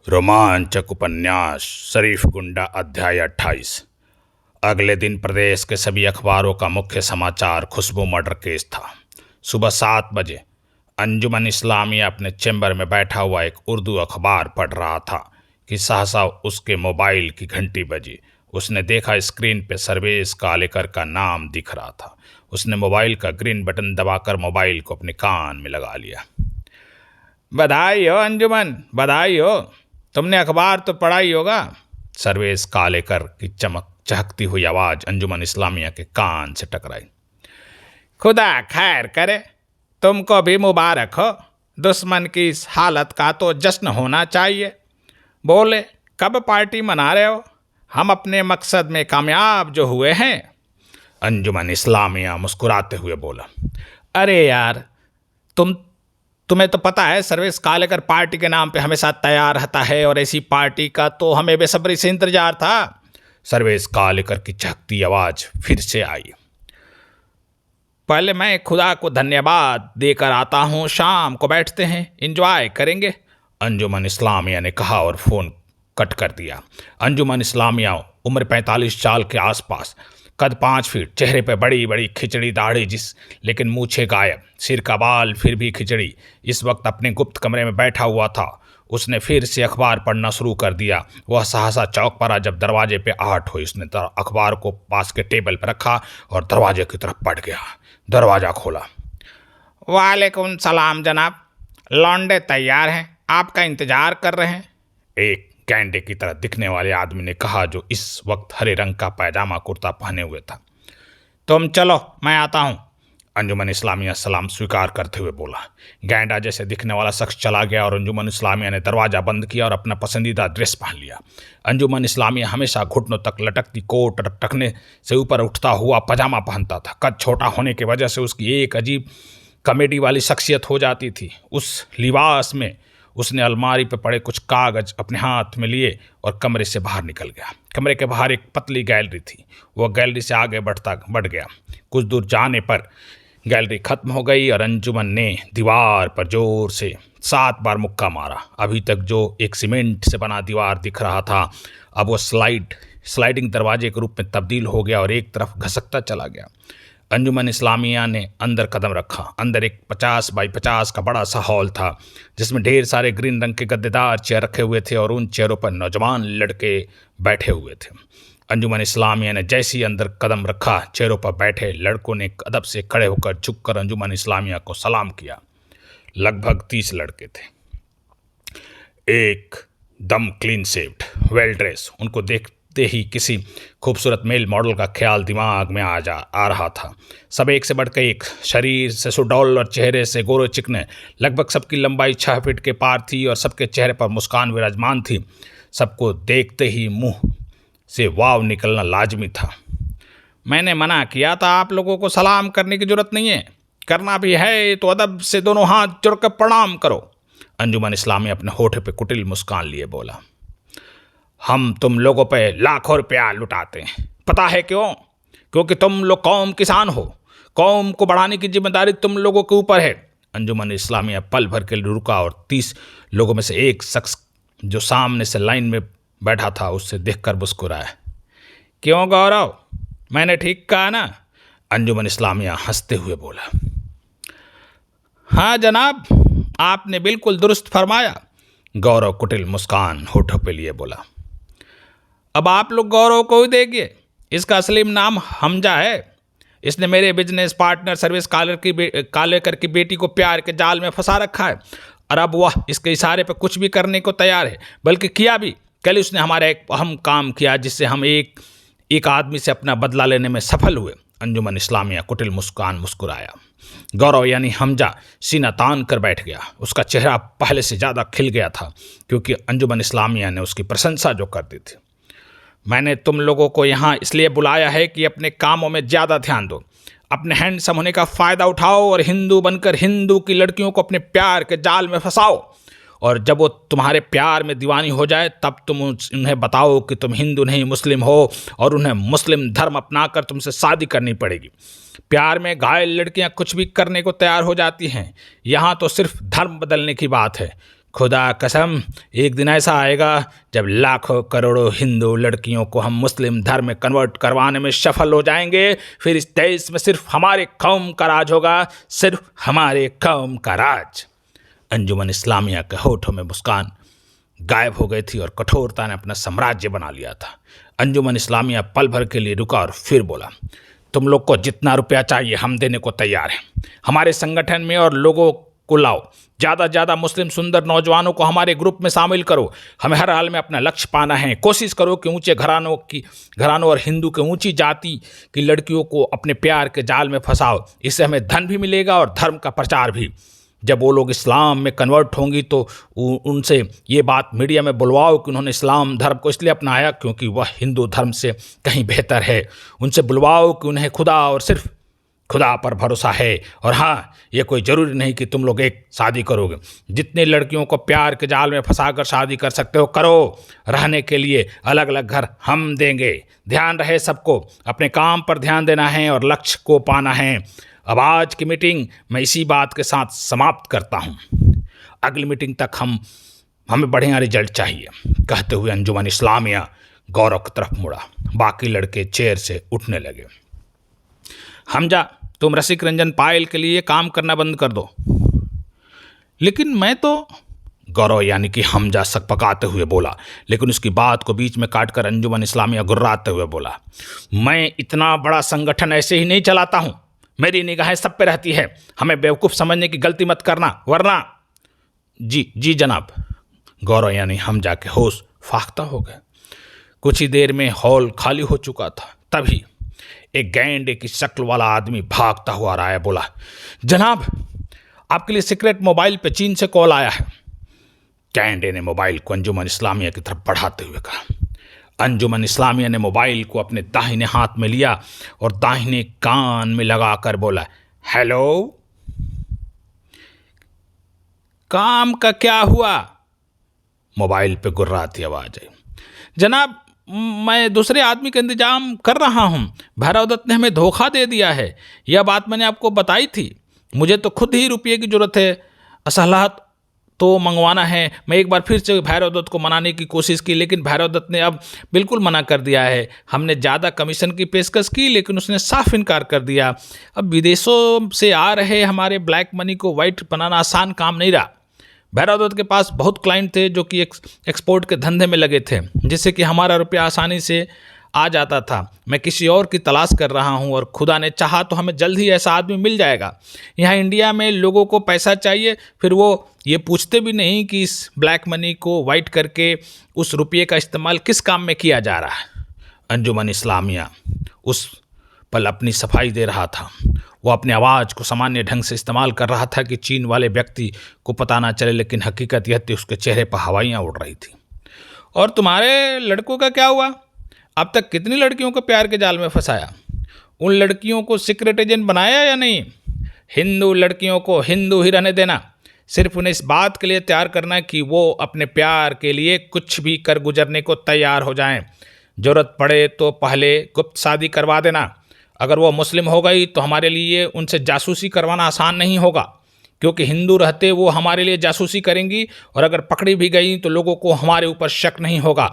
रोमांचक उपन्यास शरीफ गुंडा अध्याय 28। अगले दिन प्रदेश के सभी अखबारों का मुख्य समाचार खुशबू मर्डर केस था। सुबह 7 बजे अंजुमन इस्लामिया अपने चैम्बर में बैठा हुआ एक उर्दू अखबार पढ़ रहा था कि सहसा उसके मोबाइल की घंटी बजी। उसने देखा स्क्रीन पे सर्वेश कालेकर का नाम दिख रहा था। उसने मोबाइल का ग्रीन बटन दबाकर मोबाइल को अपने कान में लगा लिया। बधाई हो अंजुमन, बधाई हो। तुमने अखबार तो पढ़ा ही होगा। सर्वेश कालेकर की चहकती हुई आवाज़ अंजुमन इस्लामिया के कान से टकराई। खुदा खैर करे, तुमको भी मुबारक हो। दुश्मन की इस हालत का तो जश्न होना चाहिए। बोले, कब पार्टी मना रहे हो? हम अपने मकसद में कामयाब जो हुए हैं। अंजुमन इस्लामिया मुस्कुराते हुए बोला, अरे यार, तुम्हें तो पता है सर्वेश कालेकर पार्टी के नाम पे हमेशा तैयार रहता है और ऐसी पार्टी का तो हमें बेसब्री से इंतजार था। सर्वेश कालेकर की चहकती आवाज फिर से आई। पहले मैं खुदा को धन्यवाद देकर आता हूँ, शाम को बैठते हैं, एंजॉय करेंगे, अंजुमन इस्लामिया ने कहा और फोन कट कर दिया। अंजुमन इस्लामिया उम्र 45 साल के आसपास, कद 5 फीट, चेहरे पे बड़ी बड़ी खिचड़ी दाढ़ी लेकिन मूछे गायब, सिर का बाल फिर भी खिचड़ी। इस वक्त अपने गुप्त कमरे में बैठा हुआ था। उसने फिर से अखबार पढ़ना शुरू कर दिया। वह सहसा चौंक पड़ा जब दरवाजे पे आहट हुई। उसने अखबार को पास के टेबल पर रखा और दरवाजे की तरफ बढ़ गया। दरवाज़ा खोला। वालेकुम सलाम जनाब, लौंडे तैयार हैं, आपका इंतजार कर रहे हैं, एक गैंडे की तरह दिखने वाले आदमी ने कहा, जो इस वक्त हरे रंग का पैजामा कुर्ता पहने हुए था। तुम चलो, मैं आता हूँ, अंजुमन इस्लामिया सलाम स्वीकार करते हुए बोला। गैंडा जैसे दिखने वाला शख्स चला गया और अंजुमन इस्लामिया ने दरवाज़ा बंद किया और अपना पसंदीदा ड्रेस पहन लिया। अंजुमन इस्लामिया हमेशा घुटनों तक लटकती कोट टकने से ऊपर उठता हुआ पजामा पहनता था। कद छोटा होने की वजह से उसकी एक अजीब कॉमेडी वाली शख्सियत हो जाती थी। उस लिबास में उसने अलमारी पर पड़े कुछ कागज अपने हाथ में लिए और कमरे से बाहर निकल गया। कमरे के बाहर एक पतली गैलरी थी। वह गैलरी से आगे बढ़ गया। कुछ दूर जाने पर गैलरी खत्म हो गई और अंजुमन ने दीवार पर जोर से 7 बार मुक्का मारा। अभी तक जो एक सीमेंट से बना दीवार दिख रहा था, अब वो स्लाइडिंग दरवाजे के रूप में तब्दील हो गया और एक तरफ घसकता चला गया। अंजुमन इस्लामिया ने अंदर कदम रखा। अंदर एक 50 बाई 50 का बड़ा सा हॉल था, जिसमें ढेर सारे ग्रीन रंग के गद्देदार चेयर रखे हुए थे और उन चेयरों पर नौजवान लड़के बैठे हुए थे। अंजुमन इस्लामिया ने जैसे ही अंदर कदम रखा, चेयरों पर बैठे लड़कों ने अदब से खड़े होकर झुककर अंजुमन इस्लामिया को सलाम किया। लगभग 30 लड़के थे, एक दम क्लीन शेव्ड, वेल ड्रेस। उनको देखते ही किसी खूबसूरत मेल मॉडल का ख्याल दिमाग में आ रहा था। सब एक से बढ़कर एक, शरीर से सुडौल और चेहरे से गोरे चिकने। लगभग सबकी लंबाई 6 फीट के पार थी और सबके चेहरे पर मुस्कान विराजमान थी। सबको देखते ही मुंह से वाव निकलना लाजमी था। मैंने मना किया था आप लोगों को सलाम करने की जरूरत नहीं है, करना भी है तो अदब से दोनों हाथ जोड़कर प्रणाम करो, अंजुमन इस्लामी अपने होठ पे कुटिल मुस्कान लिए बोला। हम तुम लोगों पे लाखों रुपया लुटाते हैं, पता है क्यों? क्योंकि तुम लोग कौम किसान हो। कौम को बढ़ाने की जिम्मेदारी तुम लोगों के ऊपर है। अंजुमन इस्लामिया पल भर के लिए रुका और 30 लोगों में से एक शख्स जो सामने से लाइन में बैठा था उससे देखकर मुस्कुराया। क्यों गौरव, मैंने ठीक कहा ना? अंजुमन इस्लामिया हंसते हुए बोला। हाँ जनाब, आपने बिल्कुल दुरुस्त फरमाया, गौरव कुटिल मुस्कान होठों पे लिए बोला। अब आप लोग गौरव को ही देखिए, इसका असली नाम हमजा है। इसने मेरे बिजनेस पार्टनर सर्वेश कालेकर की बेटी को प्यार के जाल में फंसा रखा है और अब वह इसके इशारे पर कुछ भी करने को तैयार है, बल्कि किया भी। कल उसने हमारा एक अहम काम किया जिससे हम एक आदमी से अपना बदला लेने में सफल हुए। अंजुमन इस्लामिया कुटिल मुस्कुराया। गौरव यानी हमजा सीना तान कर बैठ गया। उसका चेहरा पहले से ज़्यादा खिल गया था क्योंकि अंजुमन इस्लामिया ने उसकी प्रशंसा जो कर दी थी। मैंने तुम लोगों को यहाँ इसलिए बुलाया है कि अपने कामों में ज़्यादा ध्यान दो, अपने हैंडसम होने का फ़ायदा उठाओ और हिंदू बनकर हिंदू की लड़कियों को अपने प्यार के जाल में फंसाओ, और जब वो तुम्हारे प्यार में दीवानी हो जाए तब तुम उन्हें बताओ कि तुम हिंदू नहीं मुस्लिम हो और उन्हें मुस्लिम धर्म अपनाकर तुमसे शादी करनी पड़ेगी। प्यार में घायल लड़कियां कुछ भी करने को तैयार हो जाती हैं। यहाँ तो सिर्फ धर्म बदलने की बात है। खुदा कसम, एक दिन ऐसा आएगा जब लाखों करोड़ों हिंदू लड़कियों को हम मुस्लिम धर्म में कन्वर्ट करवाने में सफल हो जाएंगे। फिर इस देश में सिर्फ हमारे कौम का राज होगा, सिर्फ हमारे कौम का राज। अंजुमन इस्लामिया के होठों में मुस्कान गायब हो गई थी और कठोरता ने अपना साम्राज्य बना लिया था। अंजुमन इस्लामिया पल भर के लिए रुका और फिर बोला, तुम लोग को जितना रुपया चाहिए हम देने को तैयार हैं। हमारे संगठन में और लोगों को लाओ, ज़्यादा से ज़्यादा मुस्लिम सुंदर नौजवानों को हमारे ग्रुप में शामिल करो। हमें हर हाल में अपना लक्ष्य पाना है। कोशिश करो कि ऊंचे घरानों और हिंदू के ऊंची जाति की लड़कियों को अपने प्यार के जाल में फंसाओ। इससे हमें धन भी मिलेगा और धर्म का प्रचार भी। जब वो लोग इस्लाम में कन्वर्ट होंगी तो उनसे ये बात मीडिया में बुलवाओ कि उन्होंने इस्लाम धर्म को इसलिए अपनाया क्योंकि वह हिंदू धर्म से कहीं बेहतर है। उनसे बुलवाओ कि उन्हें खुदा और सिर्फ खुदा पर भरोसा है। और हाँ, ये कोई ज़रूरी नहीं कि तुम लोग एक शादी करोगे। जितनी लड़कियों को प्यार के जाल में फंसाकर शादी कर सकते हो करो। रहने के लिए अलग अलग घर हम देंगे। ध्यान रहे सबको अपने काम पर ध्यान देना है और लक्ष्य को पाना है। अब आज की मीटिंग मैं इसी बात के साथ समाप्त करता हूँ। अगली मीटिंग तक हमें बढ़िया रिजल्ट चाहिए। कहते हुए अंजुमन इस्लामिया गौरव की तरफ मुड़ा। बाकी लड़के चेयर से उठने लगे। हमजा, तुम रसिक रंजन पायल के लिए काम करना बंद कर दो। लेकिन मैं तो, गौरव यानी कि हमजा सकपकाते हुए बोला। लेकिन उसकी बात को बीच में काटकर अंजुमन इस्लामिया गुर्राते हुए बोला, मैं इतना बड़ा संगठन ऐसे ही नहीं चलाता हूँ। मेरी निगाहें सब पे रहती है। हमें बेवकूफ़ समझने की गलती मत करना, वरना। जी जनाब। गौरव यानी हमजा के होश फाख्ता हो गए। कुछ ही देर में हॉल खाली हो चुका था। तभी एक गैंडे की शक्ल वाला आदमी भागता हुआ आया। बोला, जनाब, आपके लिए सीक्रेट मोबाइल पे चीन से कॉल आया है। गैंडे ने मोबाइल को अंजुमन इस्लामिया की तरफ बढ़ाते हुए कहा। अंजुमन इस्लामिया ने मोबाइल को अपने दाहिने हाथ में लिया और दाहिने कान में लगाकर बोला, हेलो। काम का क्या हुआ? मोबाइल पे गुर्राती आवाज आई। जनाब, मैं दूसरे आदमी का इंतजाम कर रहा हूँ। भैरव दत्त ने हमें धोखा दे दिया है। यह बात मैंने आपको बताई थी। मुझे तो खुद ही रुपये की ज़रूरत है। असलाहत तो मंगवाना है। मैं एक बार फिर से भैरव दत्त को मनाने की कोशिश की, लेकिन भैरव दत्त ने अब बिल्कुल मना कर दिया है। हमने ज़्यादा कमीशन की पेशकश की, लेकिन उसने साफ इनकार कर दिया। अब विदेशों से आ रहे हमारे ब्लैक मनी को वाइट बनाना आसान काम नहीं रहा। भैरव दत्त के पास बहुत क्लाइंट थे जो कि एक्सपोर्ट के धंधे में लगे थे, जिससे कि हमारा रुपया आसानी से आ जाता था। मैं किसी और की तलाश कर रहा हूं और खुदा ने चाहा तो हमें जल्द ही ऐसा आदमी मिल जाएगा। यहाँ इंडिया में लोगों को पैसा चाहिए, फिर वो ये पूछते भी नहीं कि इस ब्लैक मनी को वाइट करके उस रुपये का इस्तेमाल किस काम में किया जा रहा है। अंजुमन इस्लामिया उस पल अपनी सफाई दे रहा था। वो अपनी आवाज़ को सामान्य ढंग से इस्तेमाल कर रहा था कि चीन वाले व्यक्ति को पता ना चले, लेकिन हकीकत यह थी उसके चेहरे पर हवाइयाँ उड़ रही थी। और तुम्हारे लड़कों का क्या हुआ? अब तक कितनी लड़कियों को प्यार के जाल में फंसाया? उन लड़कियों को सीक्रेट एजेंट बनाया या नहीं? हिंदू लड़कियों को हिंदू ही रहने देना। सिर्फ उन्हें इस बात के लिए तैयार करना कि वो अपने प्यार के लिए कुछ भी कर गुजरने को तैयार हो जाएं। ज़रूरत पड़े तो पहले गुप्त शादी करवा देना। अगर वो मुस्लिम हो गई तो हमारे लिए उनसे जासूसी करवाना आसान नहीं होगा, क्योंकि हिंदू रहते वो हमारे लिए जासूसी करेंगी, और अगर पकड़ी भी गई तो लोगों को हमारे ऊपर शक नहीं होगा।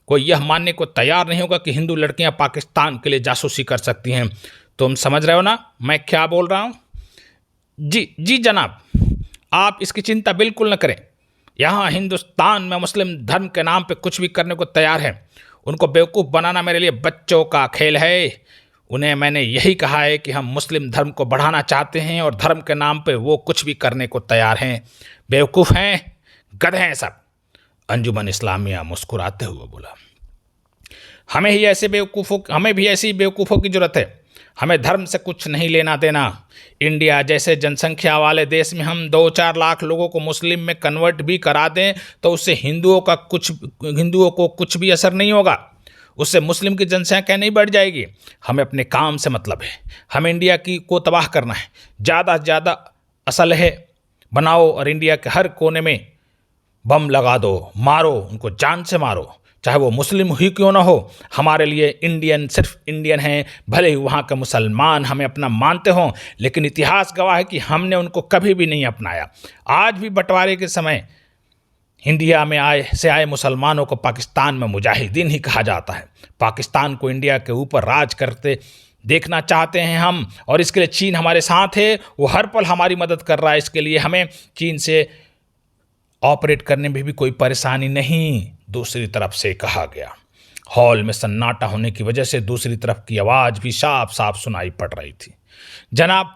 कोई यह मानने को तैयार नहीं होगा कि हिंदू लड़कियां पाकिस्तान के लिए जासूसी कर सकती हैं। तुम समझ रहे हो ना मैं क्या बोल रहा हूँ? जी जनाब, आप इसकी चिंता बिल्कुल न करें। यहाँ हिंदुस्तान में मुस्लिम धर्म के नाम पे कुछ भी करने को तैयार है। उनको बेवकूफ़ बनाना मेरे लिए बच्चों का खेल है। उन्हें मैंने यही कहा है कि हम मुस्लिम धर्म को बढ़ाना चाहते हैं और धर्म के नाम पे वो कुछ भी करने को तैयार हैं। बेवकूफ़ हैं, गधे हैं सब। अंजुमन इस्लामिया मुस्कुराते हुए बोला, हमें भी ऐसी बेवकूफ़ों की ज़रूरत है। हमें धर्म से कुछ नहीं लेना देना। इंडिया जैसे जनसंख्या वाले देश में हम 2-4 लाख लोगों को मुस्लिम में कन्वर्ट भी करा दें तो उससे हिंदुओं को कुछ भी असर नहीं होगा। उससे मुस्लिम की जनसंख्या नहीं बढ़ जाएगी। हमें अपने काम से मतलब है। हमें इंडिया को तबाह करना है। ज़्यादा से ज़्यादा असलहे बनाओ और इंडिया के हर कोने में बम लगा दो, मारो, उनको जान से मारो, चाहे वो मुस्लिम ही क्यों ना हो। हमारे लिए इंडियन सिर्फ इंडियन हैं, भले ही वहाँ के मुसलमान हमें अपना मानते हों, लेकिन इतिहास गवाह है कि हमने उनको कभी भी नहीं अपनाया। आज भी बंटवारे के समय इंडिया में आए मुसलमानों को पाकिस्तान में मुजाहिदीन ही कहा जाता है। पाकिस्तान को इंडिया के ऊपर राज करते देखना चाहते हैं हम, और इसके लिए चीन हमारे साथ है। वो हर पल हमारी मदद कर रहा है। इसके लिए हमें चीन से ऑपरेट करने में भी कोई परेशानी नहीं, दूसरी तरफ से कहा गया। हॉल में सन्नाटा होने की वजह से दूसरी तरफ की आवाज़ भी साफ साफ सुनाई पड़ रही थी। जनाब,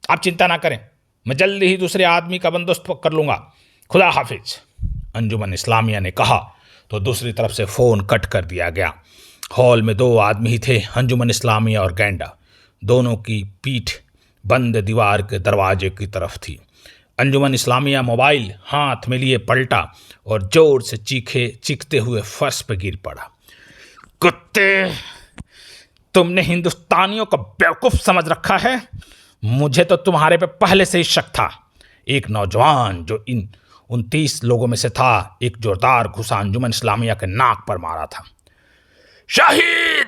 आप चिंता ना करें, मैं जल्दी ही दूसरे आदमी का बंदोबस्त कर लूँगा, खुदा हाफिज, अंजुमन इस्लामिया ने कहा। तो दूसरी तरफ से फ़ोन कट कर दिया गया। हॉल में 2 आदमी ही थे, अंजुमन इस्लामिया और गेंडा। दोनों की पीठ बंद दीवार के दरवाजे की तरफ थी। अंजुमन इस्लामिया मोबाइल हाथ में लिए पलटा और जोर से चीखते हुए फर्श पर गिर पड़ा। कुत्ते, तुमने हिंदुस्तानियों को बेवकूफ़ समझ रखा है। मुझे तो तुम्हारे पे पहले से ही शक था। एक नौजवान जो इन 29 लोगों में से था, एक जोरदार घुसा अंजुमन इस्लामिया के नाक पर मारा था। शाहिद!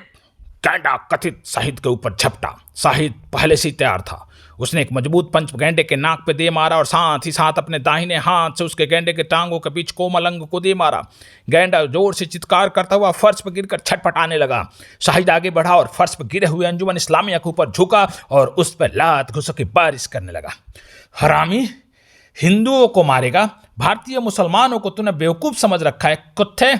गेंडा कथित शाहिद के ऊपर झपटा। शाहिद पहले से ही तैयार था। उसने एक मजबूत पंच गेंडे के नाक पे दे मारा और साथ ही साथ अपने दाहिने हाथ से उसके गेंडे के टांगों के बीच कोमल अंग को दे मारा। गेंडा जोर से चित्कार करता हुआ फर्श पर गिरकर छटपटाने लगा। शाहिद आगे बढ़ा और फर्श पर गिरे हुए अंजुमन इस्लामिया के ऊपर झुका और उस पर लात घुसों की बारिश करने लगा। हरामी, हिंदुओं को मारेगा, भारतीय मुसलमानों को तूने बेवकूफ़ समझ रखा है। कुत्ते,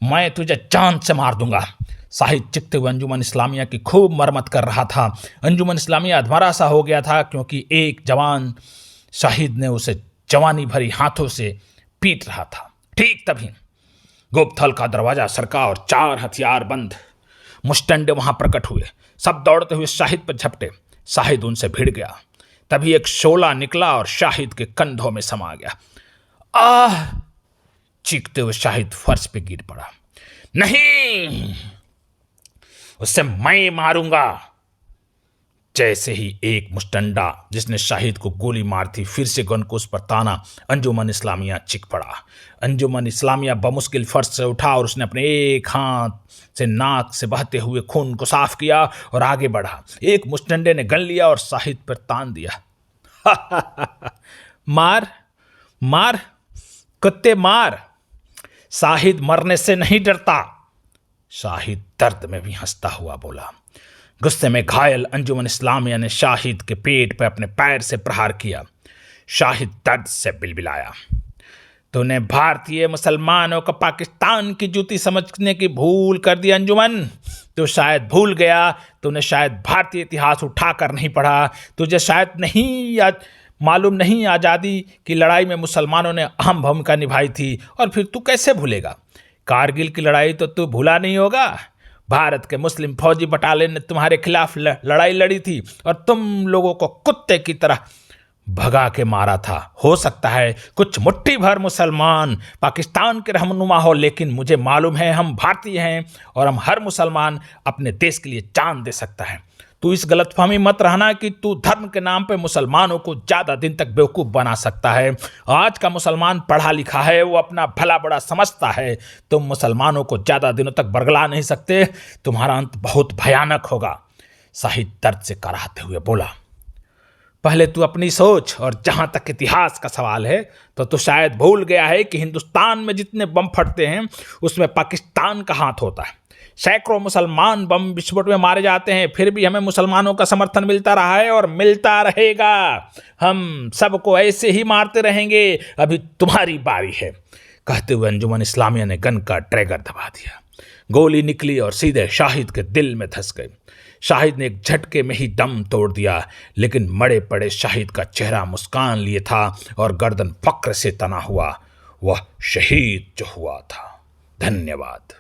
मैं तुझे जान से मार दूंगा। शाहिद चिखते हुए अंजुमन इस्लामिया की खूब मरम्मत कर रहा था। अंजुमन इस्लामिया अधमरा सा हो गया था, क्योंकि एक जवान शाहिद ने उसे जवानी भरी हाथों से पीट रहा था। ठीक तभी गुप्तथल का दरवाजा सरका और 4 हथियार बंद मुस्टंडे वहां प्रकट हुए। सब दौड़ते हुए शाहिद पर झपटे। शाहिद उनसे भिड़ गया। तभी एक शोला निकला और शाहिद के कंधों में समा गया। आह! चीखते हुए शाहिद फर्श पे गिर पड़ा। नहीं, उससे मैं मारूंगा। जैसे ही एक मुस्टंडा जिसने शाहिद को गोली मार थी फिर से गन को उस पर ताना, अंजुमन इस्लामिया चीख पड़ा। अंजुमन इस्लामिया बमुश्किल फर्श से उठा और उसने अपने एक हाथ से नाक से बहते हुए खून को साफ किया और आगे बढ़ा। एक मुस्टंडे ने गन लिया और शाहिद पर तान दिया। मार मार कुत्ते मार, शाहिद मरने से नहीं डरता। शाहिद दर्द में भी हंसता हुआ बोला। गुस्से में घायल अंजुमन इस्लामिया ने शाहिद के पेट पर अपने पैर से प्रहार किया। शाहिद दर्द से बिलबिलाया। तूने भारतीय मुसलमानों को पाकिस्तान की जूती समझने की भूल कर दी अंजुमन। तू शायद भूल गया, तूने शायद भारतीय इतिहास उठाकर नहीं पढ़ा। तुझे शायद मालूम नहीं आज़ादी की लड़ाई में मुसलमानों ने अहम भूमिका निभाई थी। और फिर तू कैसे भूलेगा? कारगिल की लड़ाई तो तू भूला नहीं होगा। भारत के मुस्लिम फौजी बटालियन ने तुम्हारे खिलाफ लड़ाई लड़ी थी और तुम लोगों को कुत्ते की तरह भगा के मारा था। हो सकता है कुछ मुट्ठी भर मुसलमान पाकिस्तान के रहनुमा हो, लेकिन मुझे मालूम है हम भारतीय हैं और हम हर मुसलमान अपने देश के लिए जान दे सकता है। तू इस गलतफहमी मत रहना कि तू धर्म के नाम पे मुसलमानों को ज़्यादा दिन तक बेवकूफ़ बना सकता है। आज का मुसलमान पढ़ा लिखा है, वो अपना भला बड़ा समझता है। तुम मुसलमानों को ज़्यादा दिनों तक बरगला नहीं सकते। तुम्हारा अंत बहुत भयानक होगा। शाहिद दर्द से कराहते हुए बोला। पहले तू अपनी सोच, और जहाँ तक इतिहास का सवाल है तो तू शायद भूल गया है कि हिंदुस्तान में जितने बम फटते हैं उसमें पाकिस्तान का हाथ होता है। सैकड़ों मुसलमान बम विस्फोट में मारे जाते हैं, फिर भी हमें मुसलमानों का समर्थन मिलता रहा है और मिलता रहेगा। हम सबको ऐसे ही मारते रहेंगे। अभी तुम्हारी बारी है। कहते हुए अंजुमन इस्लामिया ने गन का ट्रिगर दबा दिया। गोली निकली और सीधे शाहिद के दिल में धंस गई। शाहिद ने एक झटके में ही दम तोड़ दिया, लेकिन मरे पड़े शाहिद का चेहरा मुस्कान लिए था और गर्दन फक्र से तना हुआ। वह शहीद जो हुआ था। धन्यवाद।